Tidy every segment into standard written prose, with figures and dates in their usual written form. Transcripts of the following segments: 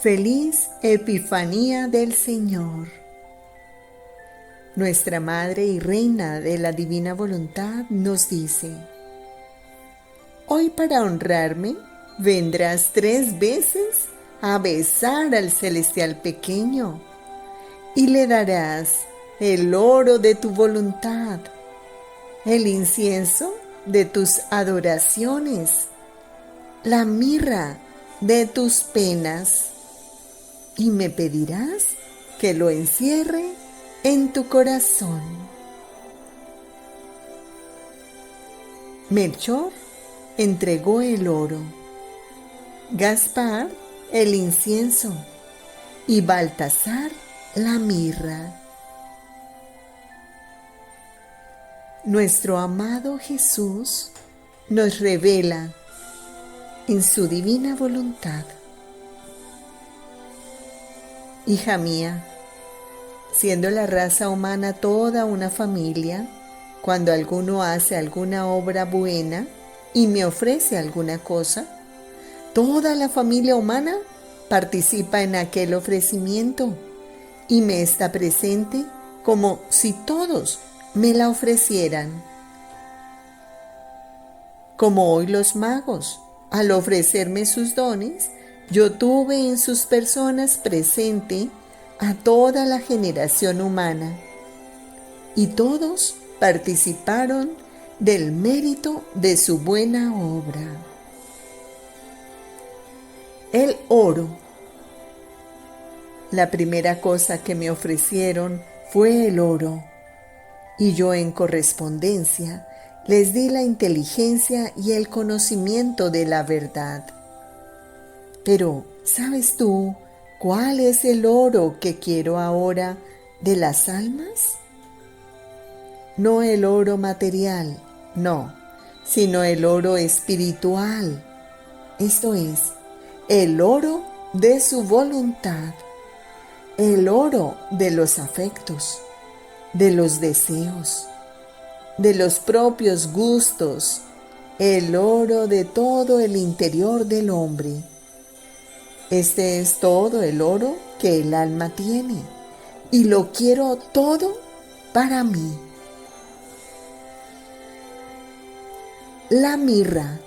Feliz Epifanía del Señor. Nuestra Madre y Reina de la Divina Voluntad nos dice: hoy para honrarme vendrás 3 veces a besar al celestial pequeño y le darás el oro de tu voluntad, el incienso de tus adoraciones, la mirra de tus penas, y me pedirás que lo encierre en tu corazón. Melchor entregó el oro, Gaspar el incienso y Baltasar la mirra. Nuestro amado Jesús nos revela en su divina voluntad: hija mía, siendo la raza humana toda una familia, cuando alguno hace alguna obra buena y me ofrece alguna cosa, toda la familia humana participa en aquel ofrecimiento y me está presente como si todos me la ofrecieran. Como hoy los magos, al ofrecerme sus dones, yo tuve en sus personas presente a toda la generación humana, y todos participaron del mérito de su buena obra. El oro. La primera cosa que me ofrecieron fue el oro, y yo en correspondencia les di la inteligencia y el conocimiento de la verdad. Pero, ¿sabes tú cuál es el oro que quiero ahora de las almas? No el oro material, no, sino el oro espiritual. Esto es, el oro de su voluntad, el oro de los afectos, de los deseos, de los propios gustos, el oro de todo el interior del hombre. Este es todo el oro que el alma tiene, y lo quiero todo para mí. La mirra.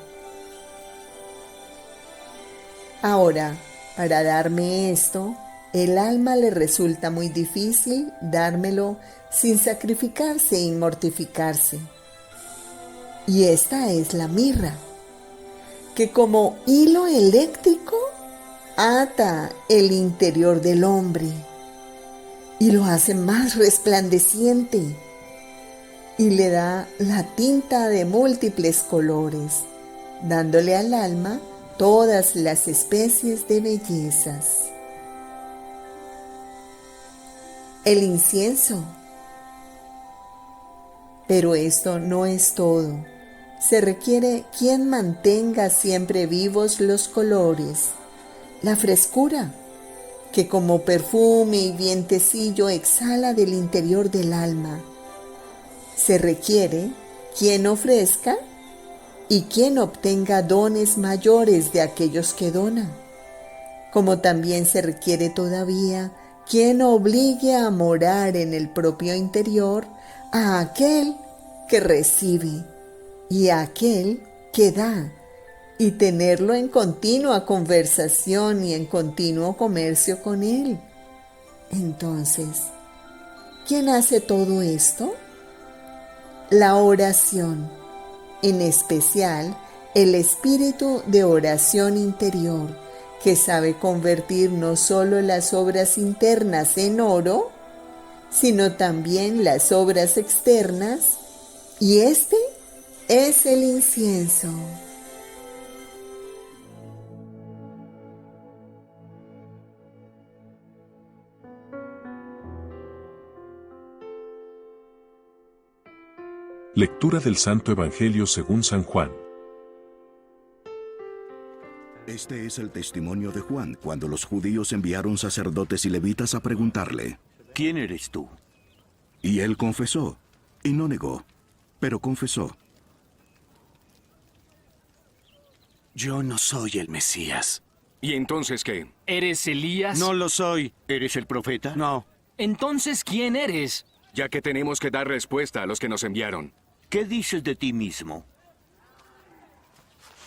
Ahora, para darme esto, el alma le resulta muy difícil dármelo sin sacrificarse y mortificarse. Y esta es la mirra, que como hilo eléctrico ata el interior del hombre y lo hace más resplandeciente y le da la tinta de múltiples colores, dándole al alma todas las especies de bellezas. El incienso. Pero esto no es todo. Se requiere quien mantenga siempre vivos los colores, la frescura, que como perfume y vientecillo exhala del interior del alma. Se requiere quien ofrezca y quien obtenga dones mayores de aquellos que dona, como también se requiere todavía quien obligue a morar en el propio interior a aquel que recibe y a aquel que da, y tenerlo en continua conversación y en continuo comercio con él. Entonces, ¿quién hace todo esto? La oración, en especial el espíritu de oración interior, que sabe convertir no solo las obras internas en oro, sino también las obras externas, y este es el incienso. Lectura del Santo Evangelio según San Juan. Este es el testimonio de Juan, cuando los judíos enviaron sacerdotes y levitas a preguntarle: ¿Quién eres tú? Y él confesó, y no negó, pero confesó: Yo no soy el Mesías. ¿Y entonces qué? ¿Eres Elías? No lo soy. ¿Eres el profeta? No. Entonces, ¿quién eres? Ya que tenemos que dar respuesta a los que nos enviaron. ¿Qué dices de ti mismo?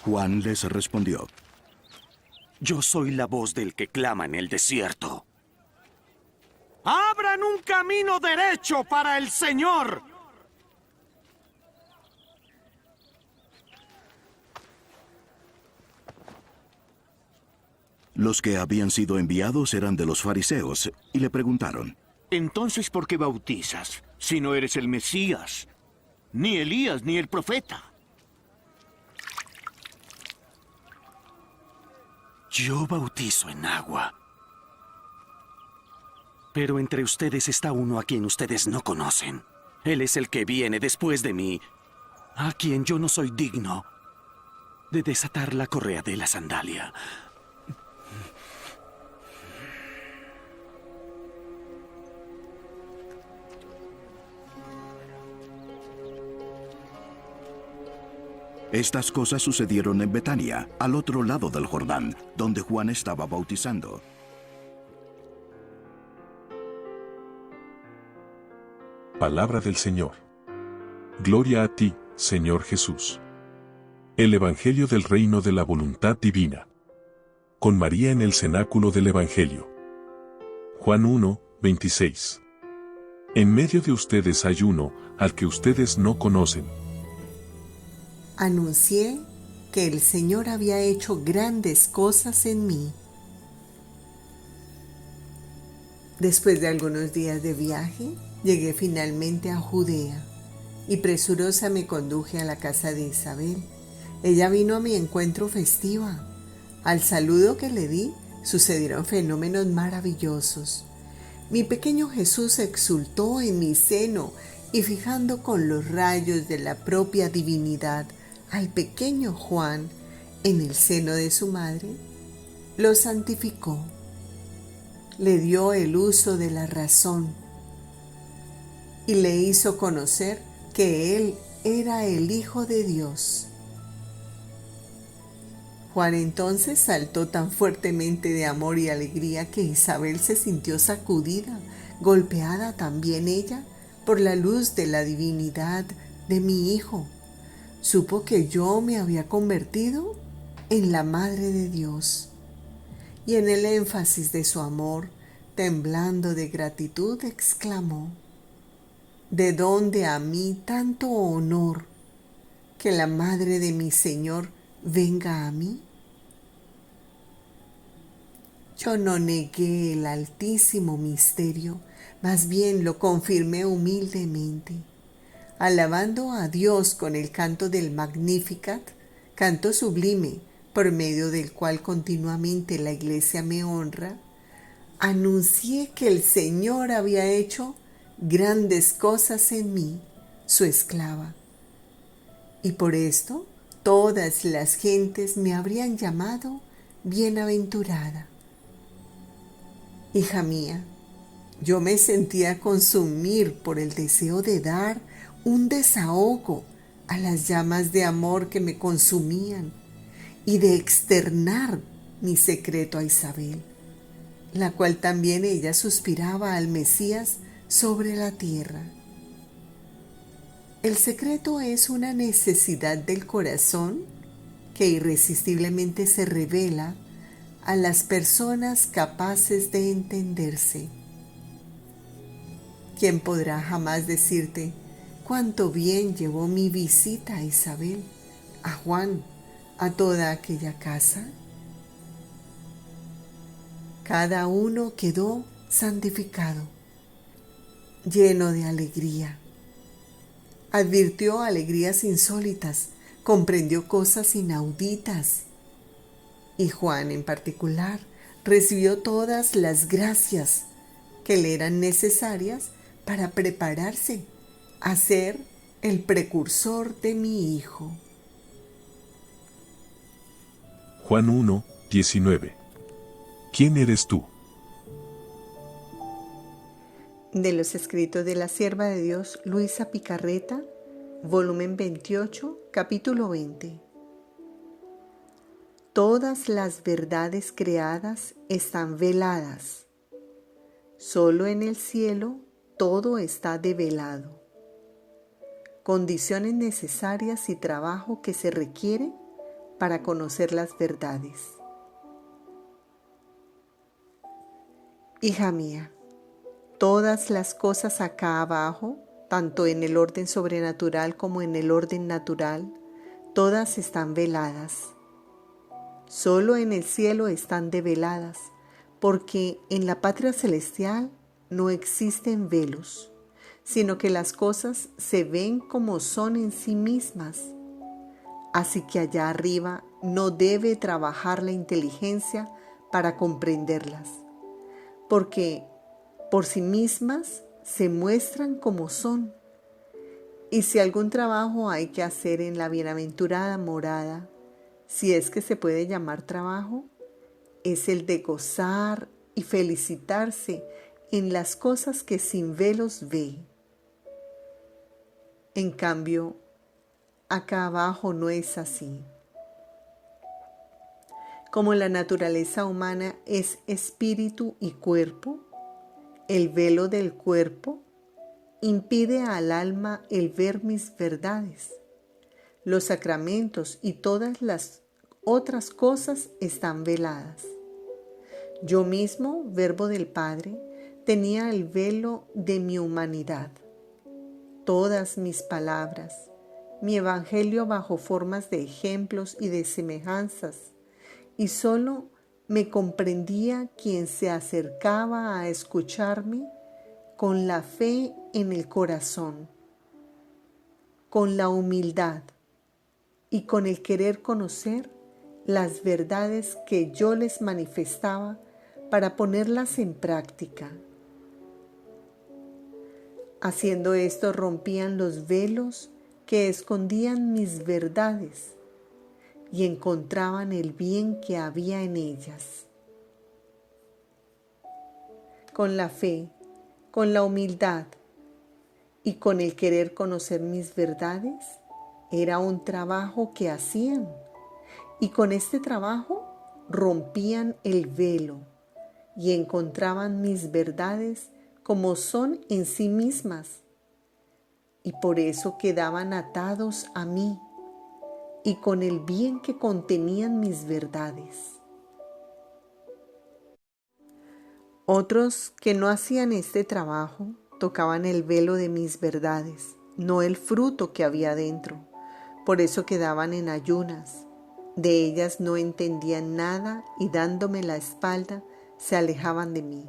Juan les respondió: Yo soy la voz del que clama en el desierto. ¡Abran un camino derecho para el Señor! Los que habían sido enviados eran de los fariseos y le preguntaron: Entonces, ¿por qué bautizas si no eres el Mesías, ni Elías, ni el profeta? Yo bautizo en agua. Pero entre ustedes está uno a quien ustedes no conocen. Él es el que viene después de mí, a quien yo no soy digno de desatar la correa de la sandalia. Estas cosas sucedieron en Betania, al otro lado del Jordán, donde Juan estaba bautizando. Palabra del Señor. Gloria a ti, Señor Jesús. El Evangelio del Reino de la Voluntad Divina. Con María en el cenáculo del Evangelio. Juan 1, 26. En medio de ustedes hay uno, al que ustedes no conocen. Anuncié que el Señor había hecho grandes cosas en mí. Después de algunos días de viaje, llegué finalmente a Judea y presurosa me conduje a la casa de Isabel. Ella vino a mi encuentro festiva. Al saludo que le di, sucedieron fenómenos maravillosos. Mi pequeño Jesús exultó en mi seno y fijando con los rayos de la propia divinidad al pequeño Juan en el seno de su madre, lo santificó. Le dio el uso de la razón y le hizo conocer que él era el Hijo de Dios. Juan entonces saltó tan fuertemente de amor y alegría que Isabel se sintió sacudida, golpeada también ella por la luz de la divinidad de mi hijo. Supo que yo me había convertido en la Madre de Dios. Y en el énfasis de su amor, temblando de gratitud, exclamó: ¿de dónde a mí tanto honor que la Madre de mi Señor venga a mí? Yo no negué el altísimo misterio, más bien lo confirmé humildemente, alabando a Dios con el canto del Magnificat, canto sublime por medio del cual continuamente la Iglesia me honra. Anuncié que el Señor había hecho grandes cosas en mí, su esclava, y por esto todas las gentes me habrían llamado bienaventurada. Hija mía, yo me sentía consumir por el deseo de dar un desahogo a las llamas de amor que me consumían y de externar mi secreto a Isabel, la cual también ella suspiraba al Mesías sobre la tierra. El secreto es una necesidad del corazón que irresistiblemente se revela a las personas capaces de entenderse. ¿Quién podrá jamás decirte cuánto bien llevó mi visita a Isabel, a Juan, a toda aquella casa? Cada uno quedó santificado, lleno de alegría. Advirtió alegrías insólitas, comprendió cosas inauditas. Y Juan en particular recibió todas las gracias que le eran necesarias para prepararse a ser el precursor de mi hijo. Juan 1, 19. ¿Quién eres tú? De los escritos de la sierva de Dios Luisa Picarreta, volumen 28, capítulo 20. Todas las verdades creadas están veladas. Solo en el cielo todo está develado. Condiciones necesarias y trabajo que se requiere para conocer las verdades. Hija mía, todas las cosas acá abajo, tanto en el orden sobrenatural como en el orden natural, todas están veladas. Solo en el cielo están develadas, porque en la patria celestial no existen velos, sino que las cosas se ven como son en sí mismas. Así que allá arriba no debe trabajar la inteligencia para comprenderlas, porque por sí mismas se muestran como son. Y si algún trabajo hay que hacer en la bienaventurada morada, si es que se puede llamar trabajo, es el de gozar y felicitarse en las cosas que sin velos ve. En cambio, acá abajo no es así. Como la naturaleza humana es espíritu y cuerpo, el velo del cuerpo impide al alma el ver mis verdades. Los sacramentos y todas las otras cosas están veladas. Yo mismo, Verbo del Padre, tenía el velo de mi humanidad. Todas mis palabras, mi evangelio bajo formas de ejemplos y de semejanzas, y solo me comprendía quien se acercaba a escucharme con la fe en el corazón, con la humildad y con el querer conocer las verdades que yo les manifestaba para ponerlas en práctica. Haciendo esto rompían los velos que escondían mis verdades y encontraban el bien que había en ellas. Con la fe, con la humildad y con el querer conocer mis verdades, era un trabajo que hacían, y con este trabajo rompían el velo y encontraban mis verdades como son en sí mismas, y por eso quedaban atados a mí y con el bien que contenían mis verdades. Otros que no hacían este trabajo tocaban el velo de mis verdades, no el fruto que había dentro. Por eso quedaban en ayunas. De ellas no entendían nada y dándome la espalda se alejaban de mí.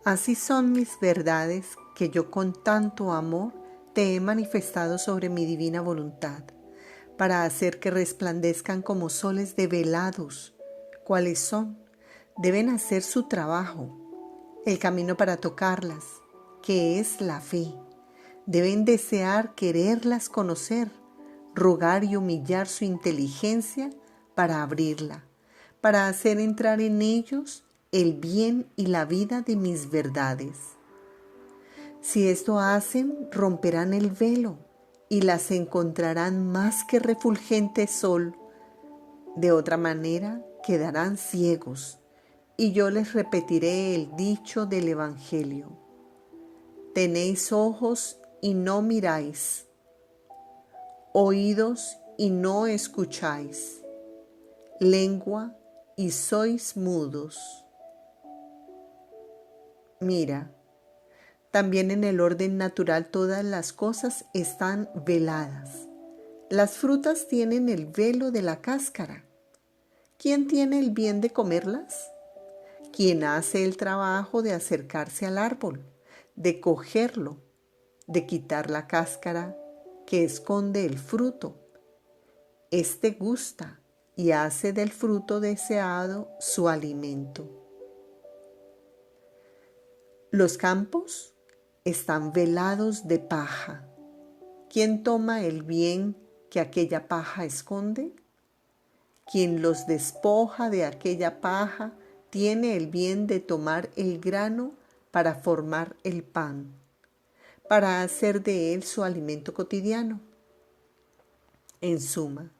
Así son mis verdades que yo con tanto amor te he manifestado sobre mi divina voluntad, para hacer que resplandezcan como soles develados. ¿Cuáles son? Deben hacer su trabajo, el camino para tocarlas, que es la fe. Deben desear quererlas conocer, rogar y humillar su inteligencia para abrirla, para hacer entrar en ellos el bien y la vida de mis verdades. Si esto hacen, romperán el velo y las encontrarán más que refulgente sol. De otra manera, quedarán ciegos, y yo les repetiré el dicho del Evangelio. Tenéis ojos y no miráis, oídos y no escucháis, lengua y sois mudos. Mira, también en el orden natural todas las cosas están veladas. Las frutas tienen el velo de la cáscara. ¿Quién tiene el bien de comerlas? ¿Quién hace el trabajo de acercarse al árbol, de cogerlo, de quitar la cáscara que esconde el fruto? Este gusta y hace del fruto deseado su alimento. Los campos están velados de paja. ¿Quién toma el bien que aquella paja esconde? Quien los despoja de aquella paja tiene el bien de tomar el grano para formar el pan, para hacer de él su alimento cotidiano. En suma,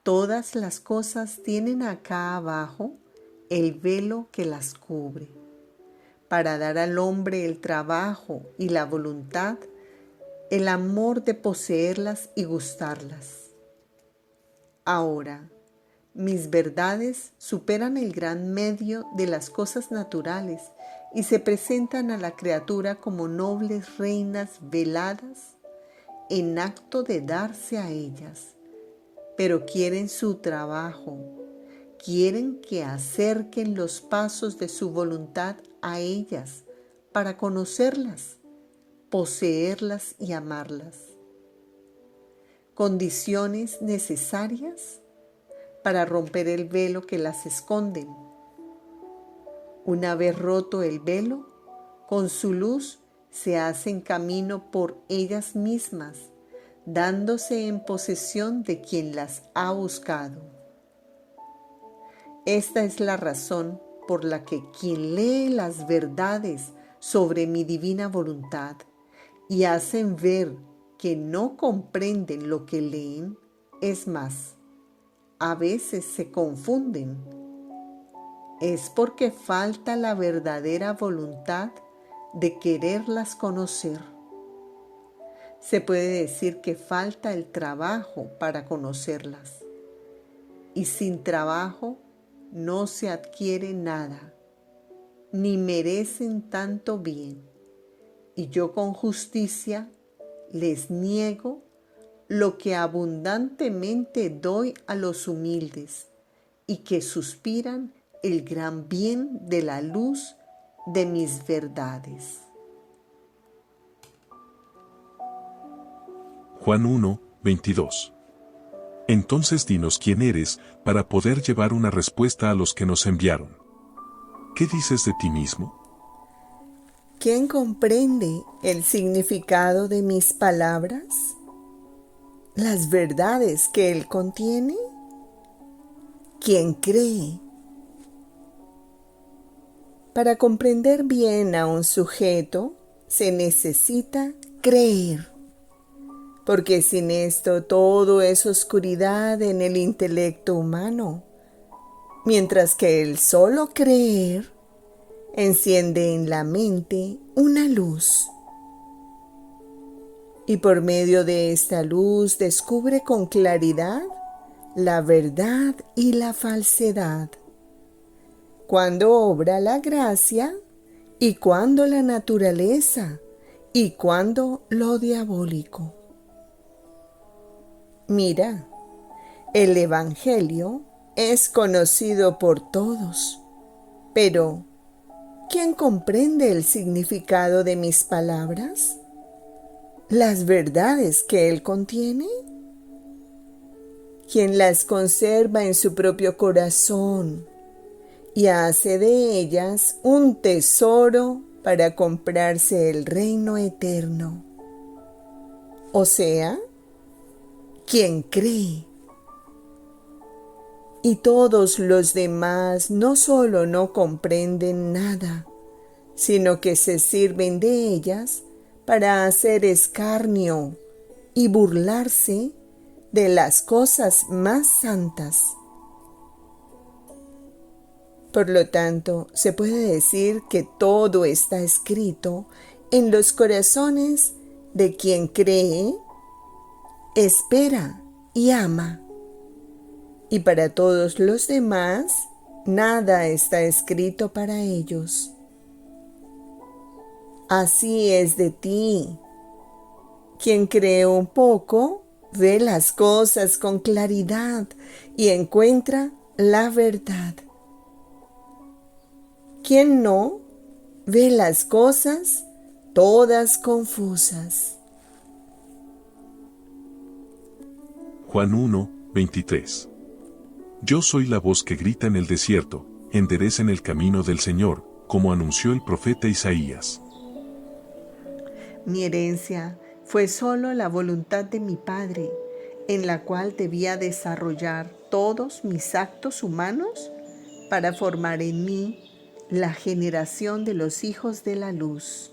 Todas las cosas tienen acá abajo el velo que las cubre, para dar al hombre el trabajo y la voluntad, el amor de poseerlas y gustarlas. Ahora, mis verdades superan el gran medio de las cosas naturales y se presentan a la criatura como nobles reinas veladas en acto de darse a ellas, pero quieren su trabajo, quieren que acerquen los pasos de su voluntad a ellas para conocerlas, poseerlas y amarlas. Condiciones necesarias para romper el velo que las esconden. Una vez roto el velo, con su luz se hacen camino por ellas mismas, dándose en posesión de quien las ha buscado. Esta es la razón por la que quien lee las verdades sobre mi divina voluntad y hacen ver que no comprenden lo que leen, es más, a veces se confunden. Es porque falta la verdadera voluntad de quererlas conocer. Se puede decir que falta el trabajo para conocerlas. Y sin trabajo no se adquiere nada, ni merecen tanto bien. Y yo con justicia les niego lo que abundantemente doy a los humildes y que suspiran el gran bien de la luz de mis verdades. Juan 1, 22. Entonces dinos quién eres, para poder llevar una respuesta a los que nos enviaron. ¿Qué dices de ti mismo? ¿Quién comprende el significado de mis palabras? ¿Las verdades que él contiene? ¿Quién cree? Para comprender bien a un sujeto se necesita creer, porque sin esto todo es oscuridad en el intelecto humano, mientras que el solo creer enciende en la mente una luz. Y por medio de esta luz descubre con claridad la verdad y la falsedad, cuando obra la gracia y cuando la naturaleza y cuando lo diabólico. Mira, el Evangelio es conocido por todos, pero ¿quién comprende el significado de mis palabras? ¿Las verdades que él contiene? ¿Quién las conserva en su propio corazón y hace de ellas un tesoro para comprarse el reino eterno? O sea, ¿quién cree? Y todos los demás no solo no comprenden nada, sino que se sirven de ellas para hacer escarnio y burlarse de las cosas más santas. Por lo tanto, se puede decir que todo está escrito en los corazones de quien cree, espera y ama. Y para todos los demás, nada está escrito para ellos. Así es de ti. Quien cree un poco, ve las cosas con claridad y encuentra la verdad. Quien no, ve las cosas todas confusas. Juan 1, 23. Yo soy la voz que grita en el desierto, enderecen el camino del Señor, como anunció el profeta Isaías. Mi herencia fue solo la voluntad de mi Padre, en la cual debía desarrollar todos mis actos humanos para formar en mí la generación de los hijos de la luz.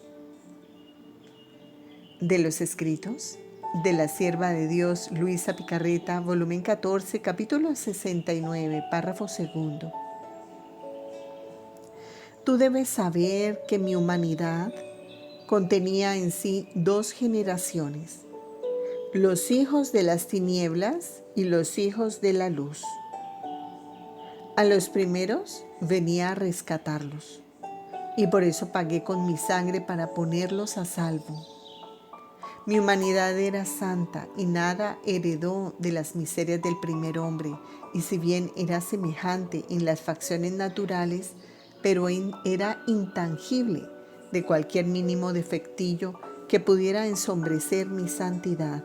De los escritos de la sierva de Dios Luisa Picarreta, volumen 14, capítulo 69, párrafo segundo. Tú debes saber que mi humanidad contenía en sí dos generaciones, los hijos de las tinieblas y los hijos de la luz. A los primeros venía a rescatarlos, y por eso pagué con mi sangre para ponerlos a salvo. Mi humanidad era santa y nada heredó de las miserias del primer hombre, y si bien era semejante en las facciones naturales, pero era intangible de cualquier mínimo defectillo que pudiera ensombrecer mi santidad.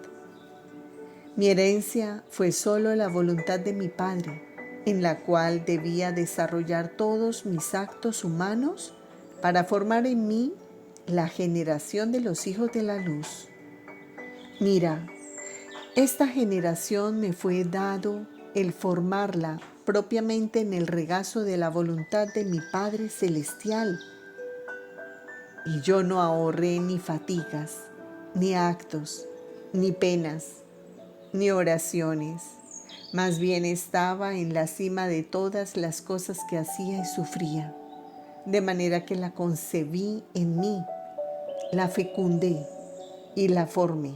Mi herencia fue solo la voluntad de mi Padre, en la cual debía desarrollar todos mis actos humanos para formar en mí la generación de los hijos de la luz. Mira, esta generación me fue dado el formarla propiamente en el regazo de la voluntad de mi Padre Celestial. Y yo no ahorré ni fatigas, ni actos, ni penas, ni oraciones. Más bien estaba en la cima de todas las cosas que hacía y sufría, de manera que la concebí en mí, la fecundé y la formé.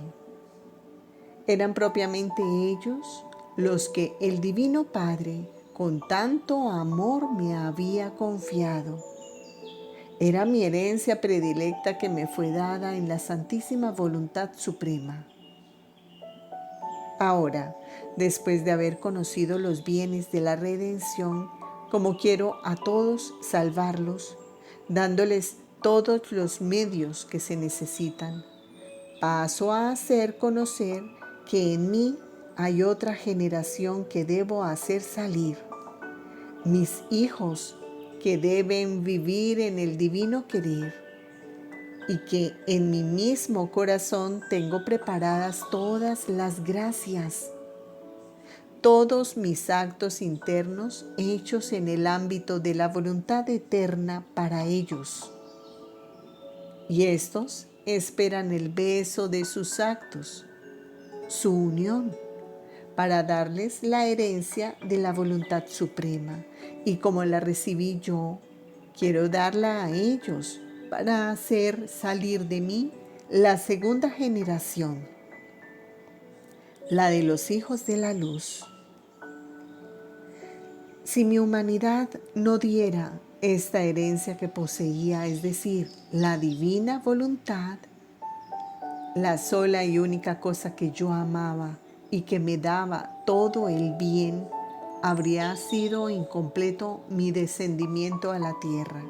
Eran propiamente ellos los que el Divino Padre con tanto amor me había confiado. Era mi herencia predilecta que me fue dada en la Santísima Voluntad Suprema. Ahora, después de haber conocido los bienes de la redención, como quiero a todos salvarlos, dándoles todos los medios que se necesitan, paso a hacer conocer que en mí hay otra generación que debo hacer salir, mis hijos que deben vivir en el divino querer, y que en mi mismo corazón tengo preparadas todas las gracias, todos mis actos internos hechos en el ámbito de la voluntad eterna para ellos. Y estos esperan el beso de sus actos, su unión, para darles la herencia de la voluntad suprema. Y como la recibí yo, quiero darla a ellos para hacer salir de mí la segunda generación, la de los hijos de la luz. Si mi humanidad no diera esta herencia que poseía, es decir, la divina voluntad, la sola y única cosa que yo amaba y que me daba todo el bien, habría sido incompleto mi descendimiento a la tierra.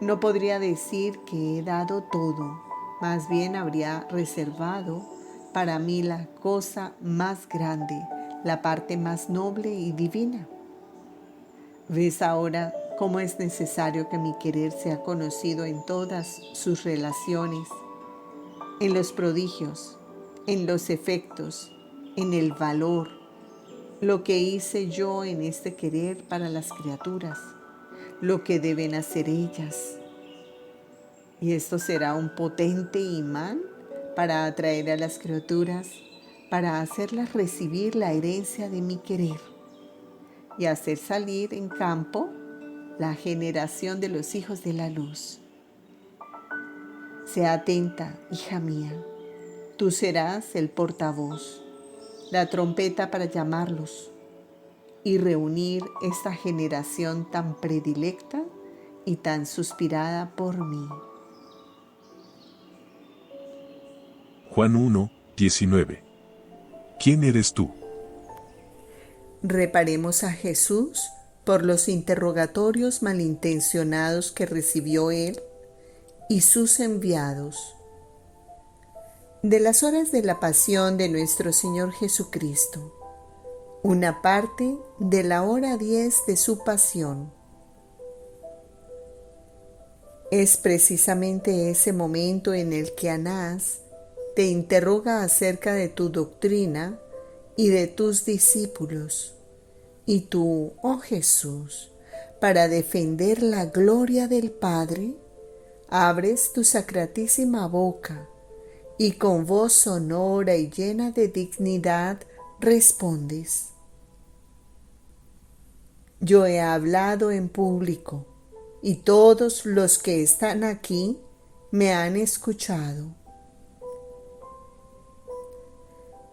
No podría decir que he dado todo, más bien habría reservado para mí la cosa más grande, la parte más noble y divina. ¿Ves ahora cómo es necesario que mi querer sea conocido en todas sus relaciones, en los prodigios, en los efectos, en el valor, lo que hice yo en este querer para las criaturas, lo que deben hacer ellas? Y esto será un potente imán para atraer a las criaturas, para hacerlas recibir la herencia de mi querer y hacer salir en campo la generación de los hijos de la luz. Sea atenta, hija mía, tú serás el portavoz, la trompeta para llamarlos y reunir esta generación tan predilecta y tan suspirada por mí. Juan 1, 19. ¿Quién eres tú? Reparemos a Jesús por los interrogatorios malintencionados que recibió él y sus enviados. De las horas de la pasión de nuestro Señor Jesucristo, una parte de la hora 10 de su pasión. Es precisamente ese momento en el que Anás te interroga acerca de tu doctrina y de tus discípulos, y tú, oh Jesús, para defender la gloria del Padre, abres tu sacratísima boca y con voz sonora y llena de dignidad respondes: yo he hablado en público y todos los que están aquí me han escuchado.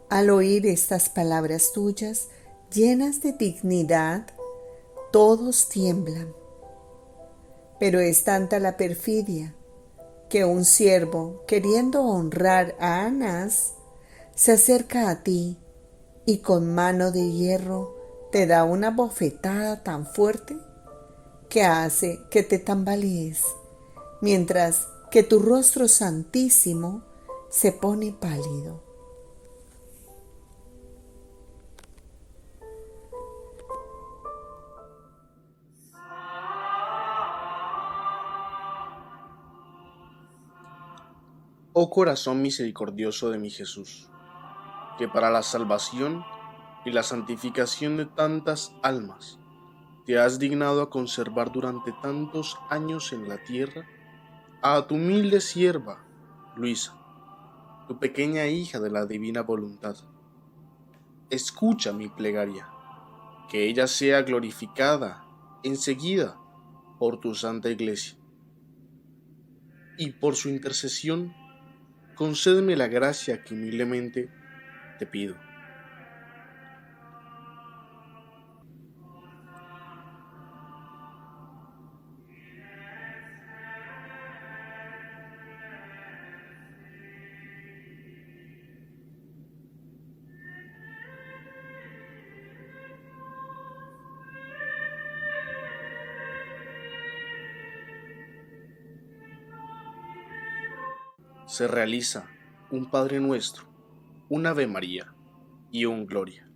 Al oír estas palabras tuyas, llenas de dignidad, todos tiemblan. Pero es tanta la perfidia que un siervo, queriendo honrar a Anás, se acerca a ti y con mano de hierro te da una bofetada tan fuerte que hace que te tambalees, mientras que tu rostro santísimo se pone pálido. Oh corazón misericordioso de mi Jesús, que para la salvación y la santificación de tantas almas te has dignado a conservar durante tantos años en la tierra a tu humilde sierva, Luisa, tu pequeña hija de la divina voluntad. Escucha mi plegaria, que ella sea glorificada enseguida por tu santa iglesia. Y por su intercesión, concédeme la gracia que humildemente te pido. Se realiza un Padre Nuestro, un Ave María y un Gloria.